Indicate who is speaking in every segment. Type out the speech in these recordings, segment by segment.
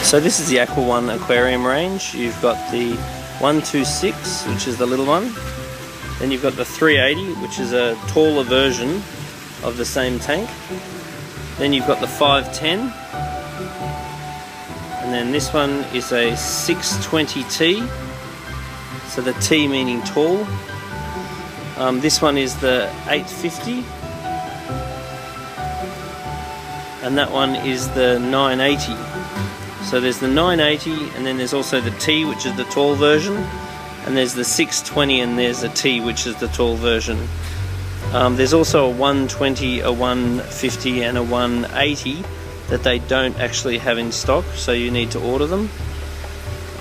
Speaker 1: So this is the Aqua 1 aquarium range. You've got the 126, which is the little one. Then you've got the 380, which is a taller version of the same tank. Then you've got the 510. And then this one is a 620T. So the T meaning tall. This one is the 850. And that one is the 980. So there's the 980, and then there's also the T, which is the tall version, and there's the 620, and there's the T, which is the tall version. There's also a 120, a 150, and a 180 that they don't actually have in stock, so you need to order them.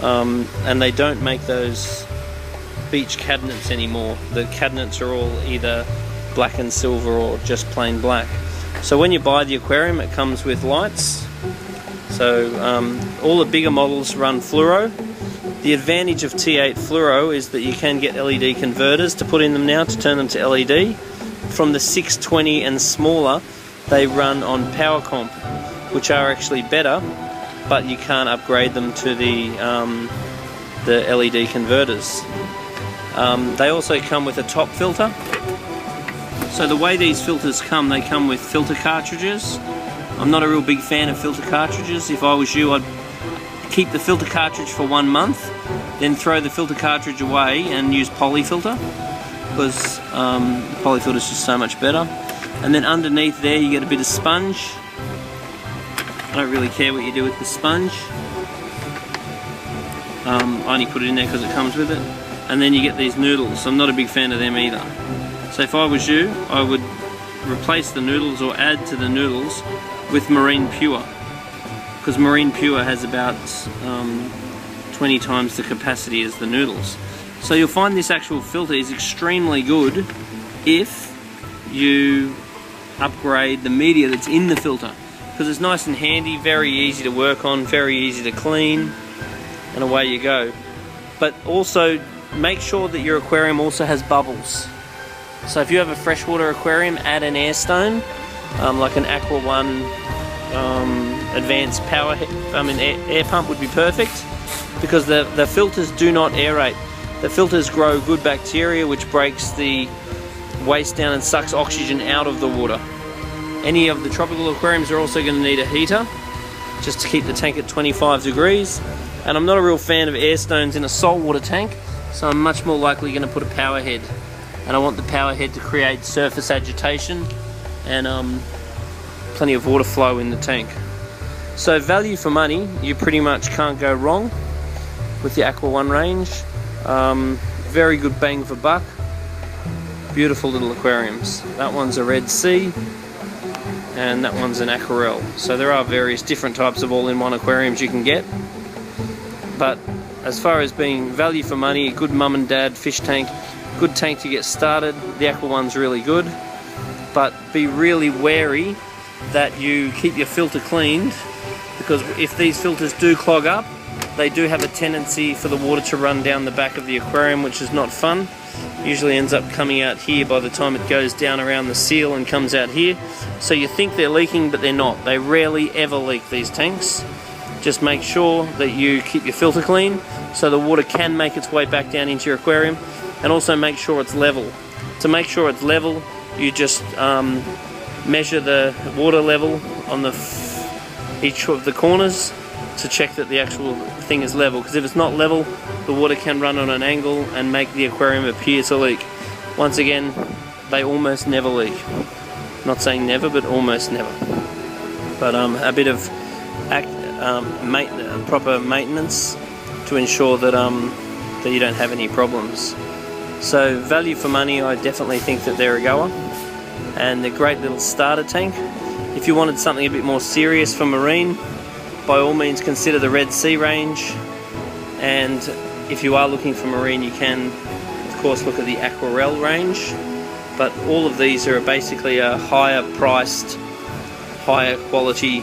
Speaker 1: And they don't make those beach cabinets anymore. The cabinets are all either black and silver or just plain black. So when you buy the aquarium, it comes with lights. So all the bigger models run fluoro. The advantage of T8 fluoro is that you can get LED converters to put in them now to turn them to LED. From the 620 and smaller, they run on power comp, which are actually better, but you can't upgrade them to the LED converters. They also come with a top filter. So the way these filters come, they come with filter cartridges. I'm not a real big fan of filter cartridges. If I was you, I'd keep the filter cartridge for 1 month, then throw the filter cartridge away and use polyfilter, because polyfilter is just so much better. And then underneath there you get a bit of sponge. I don't really care what you do with the sponge. I only put it in there because it comes with it. And then you get these noodles. I'm not a big fan of them either. So if I was you, I would replace the noodles or add to the noodles with Marine Pure, because Marine Pure has about 20 times the capacity as the noodles. So you'll find this actual filter is extremely good if you upgrade the media that's in the filter, because it's nice and handy, very easy to work on, very easy to clean, and away you go. But also make sure that your aquarium also has bubbles. So if you have a freshwater aquarium, add an air stone, like an Aqua 1 advanced power, air pump would be perfect, because the filters do not aerate. The filters grow good bacteria, which breaks the waste down and sucks oxygen out of the water. Any of the tropical aquariums are also going to need a heater, just to keep the tank at 25 degrees. And I'm not a real fan of air stones in a saltwater tank, so I'm much more likely going to put a power head. And I want the power head to create surface agitation and plenty of water flow in the tank. So value for money, you pretty much can't go wrong with the Aqua 1 range. Very good bang for buck. Beautiful little aquariums. That one's a Red Sea and that one's an Aquarel. So there are various different types of all-in-one aquariums you can get. But as far as being value for money, a good mum and dad fish tank, good tank to get started, the Aqua 1's really good. But be really wary that you keep your filter cleaned, because if these filters do clog up, they do have a tendency for the water to run down the back of the aquarium, which is not fun. Usually ends up coming out here by the time it goes down around the seal and comes out here. So you think they're leaking, but they're not. They rarely ever leak, these tanks. Just make sure that you keep your filter clean so the water can make its way back down into your aquarium, and also make sure it's level. To make sure it's level, you just measure the water level on each of the corners to check that the actual thing is level, because if it's not level, the water can run on an angle and make the aquarium appear to leak. Once again, they almost never leak. Not saying never, but almost never. But a bit of proper maintenance to ensure that that you don't have any problems. So value for money, I definitely think that they're a goer, and they're a great little starter tank. If you wanted something a bit more serious for marine, by all means consider the Red Sea range, and if you are looking for marine, you can of course look at the Aquarel range. But all of these are basically a higher priced, higher quality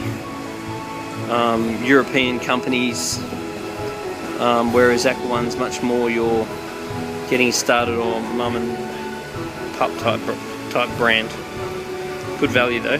Speaker 1: European companies, whereas Aqua 1's much more your getting started or mum and pup type brand. Good value though.